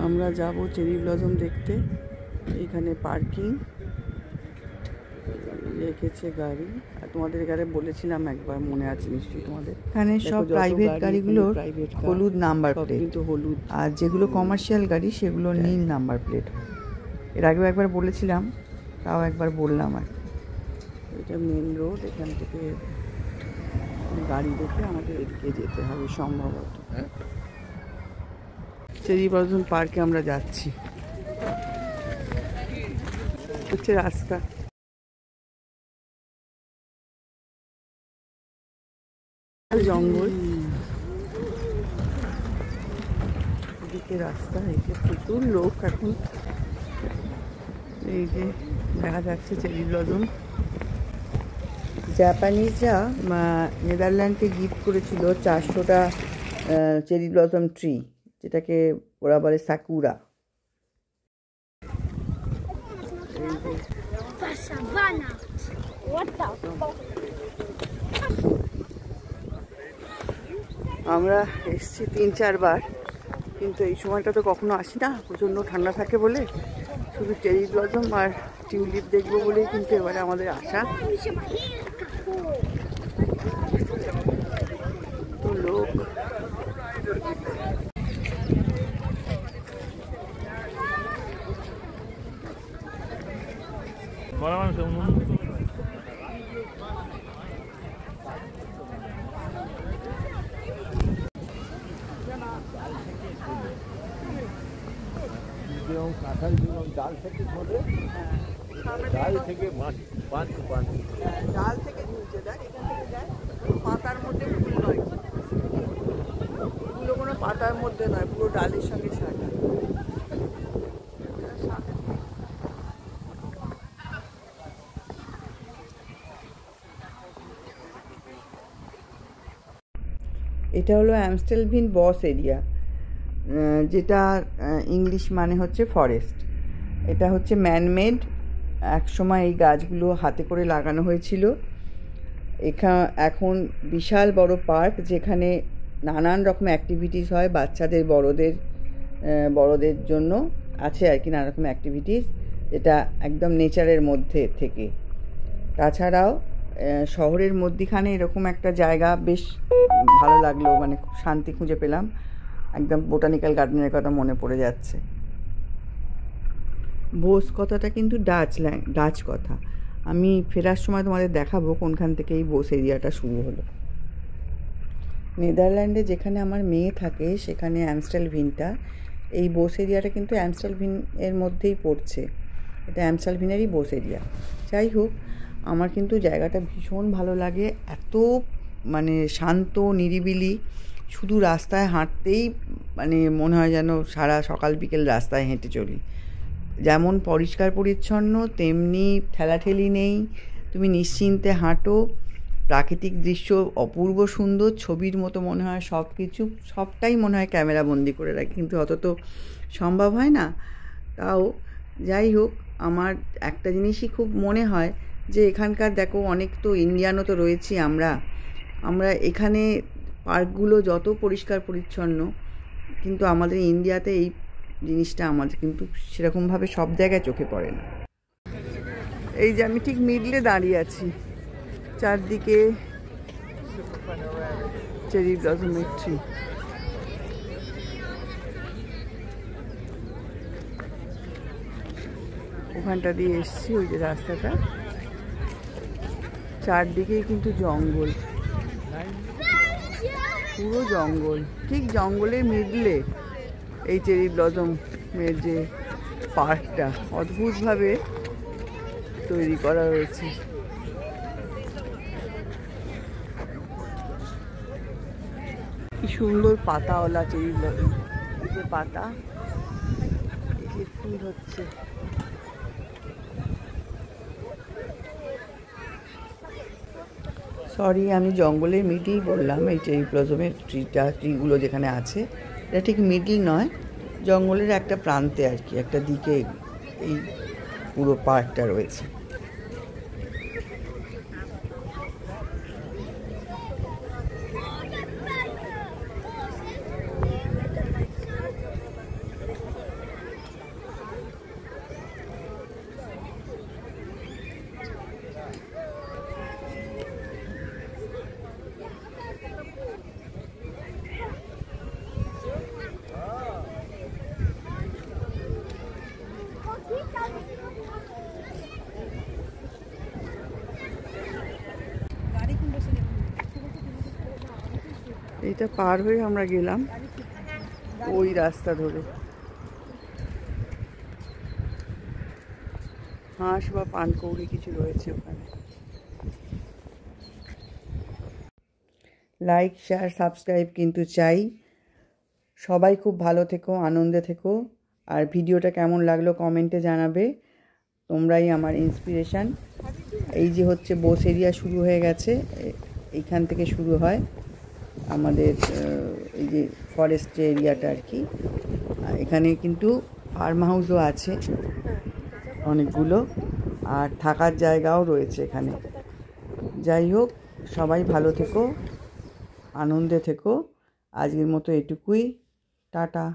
আমরা যাব cherry blossom দেখতে। এখানে পার্কিং রেখেছে গাড়ি। আর তোমাদের এখানে বলেছিলাম একবার, মনে আছে নিশ্চয়ই তোমাদের, এখানে সব প্রাইভেট গাড়িগুলোর হলুদ নাম্বার প্লেট, কিন্তু হলুদ, আর যেগুলো কমার্শিয়াল গাড়ি সেগুলো নীল নাম্বার প্লেট। এর আগেও একবার বলেছিলাম, তাও একবার বললাম আর। এটা মেন রোড, এখান থেকে গাড়ি দেখে আমাদের এদিকে যেতে হবে সম্ভবত। চেরি ব্লসম পার্কে আমরা যাচ্ছি, হচ্ছে রাস্তা। জঙ্গল, এদিকে রাস্তা, এই যে প্রচুর লোক এখন। এই যে দেখা যাচ্ছে চেরি ব্লসম। জাপানিজরা নেদারল্যান্ডকে গিফট করেছিল 400টা চেরি ব্লসম ট্রি, যেটাকে ওরা বলে সাকুরা। আমরা এসছি 3-4 বার, কিন্তু এই সময়টা তো কখনো আসি না, প্রচণ্ড ঠান্ডা থাকে বলে। শুধু চেরি ব্লসম আর টিউলিপ দেখবো বলেই কিন্তু এবারে আমাদের আসা। তো লোক, ডাল থেকে ডাল থেকে ঝুলছে, দেখ এখান থেকে দেখ, পাতার মধ্যে ফুল নয়, ফুলগুলো কোনো পাতার মধ্যে নয়, পুরো ডালের সঙ্গে সাজা। এটা হলো অ্যামস্টেলভিন বস এরিয়া, যেটা ইংলিশ মানে হচ্ছে ফরেস্ট। এটা হচ্ছে ম্যানমেড, একসময় এই গাছগুলো হাতে করে লাগানো হয়েছিল। এখন বিশাল বড় পার্ক, যেখানে নানান রকম অ্যাক্টিভিটিস হয়, বাচ্চাদের বড়দের জন্য আছে আর কি নানা রকম অ্যাক্টিভিটিস, যেটা একদম নেচারের মধ্যে থেকে। তাছাড়াও শহরের মধ্যিখানে এরকম একটা জায়গা বেশ ভালো লাগলো, মানে খুব শান্তি খুঁজে পেলাম। একদম বোটানিক্যাল গার্ডেনের কথা মনে পড়ে যাচ্ছে। বোস কথাটা কিন্তু ডাচ কথা। আমি ফেরার সময় তোমাদের দেখাবো কোনখান থেকে এই বোস এরিয়াটা শুরু হলো। নেদারল্যান্ডে যেখানে আমার মেয়ে থাকে সেখানে অ্যামস্টেলভিনটা, এই বোস এরিয়াটা কিন্তু অ্যামস্টেলভিন এর মধ্যেই পড়ছে। এটা অ্যামস্টেলভিনেরই বোস এরিয়া। যাই হোক, আমার কিন্তু জায়গাটা ভীষণ ভালো লাগে, এত মানে শান্ত নিরিবিলি। শুধু রাস্তায় হাঁটতেই মানে মনে হয় যেন সারা সকাল বিকেল রাস্তায় হেঁটে চলি। যেমন পরিষ্কার পরিচ্ছন্ন, তেমনি ঠেলাঠেলি নেই, তুমি নিশ্চিন্তে হাঁটো। প্রাকৃতিক দৃশ্য অপূর্ব সুন্দর, ছবির মতো মনে হয় সব কিছু, সবটাই মনে হয় ক্যামেরা বন্দি করে রাখি, কিন্তু অত তো সম্ভব হয় না। তাও যাই হোক, আমার একটা জিনিসই খুব মনে হয় যে এখানকার দেখো, অনেক তো ইন্ডিয়ানও তো রয়েছি আমরা এখানে পার্কগুলো যত পরিষ্কার পরিচ্ছন্ন, কিন্তু আমাদের ইন্ডিয়াতে এই জিনিসটা আমাদের কিন্তু সেরকমভাবে সব জায়গায় চোখে পড়ে না। এই যে আমি ঠিক মিডলে দাঁড়িয়ে আছি, চারদিকে চেরি ব্লসমের ট্রি। ওখানটা দিয়ে এসছি, ওই যে রাস্তাটা, চারদিকেই কিন্তু জঙ্গল, পুরো জঙ্গল। ঠিক জঙ্গলের মিডলে এই চেরি ব্লসমের যে পার্কটা অদ্ভুতভাবে তৈরি করা হয়েছে। কি সুন্দর পাতাওয়ালা চেরি ব্লসম, এই যে পাতা, এই যে ফুল হচ্ছে। সরি, আমি জঙ্গলের মিডল বললাম। এই চেরি ব্লসমের ট্রিগুলো যেখানে আছে, এটা ঠিক মিডল নয়, জঙ্গলের একটা প্রান্তে আর কি, একটা দিকে এই পুরো পার্কটা রয়েছে। এটা পার হয়ে আমরা গেলাম ওই রাস্তা ধরে। হাঁস বা পানকৌড়ি কিছু রয়েছে ওখানে। লাইক শেয়ার সাবস্ক্রাইব কিন্তু চাই। সবাই খুব ভালো থেকো, আনন্দে থেকো। আর ভিডিওটা কেমন লাগলো কমেন্টে জানাবে। তোমরাই আমার ইন্সপিরেশান। এই যে হচ্ছে বোস এরিয়া শুরু হয়ে গেছে, এইখান থেকে শুরু হয় আমাদের এই যে ফরেস্ট এরিয়াটা আর কি। এখানে কিন্তু ফার্ম হাউসও আছে অনেকগুলো, আর থাকার জায়গাও রয়েছে এখানে। যাই হোক, সবাই ভালো থেকো, আনন্দে থেকো। আজকের মতো এটুকুই। টাটা।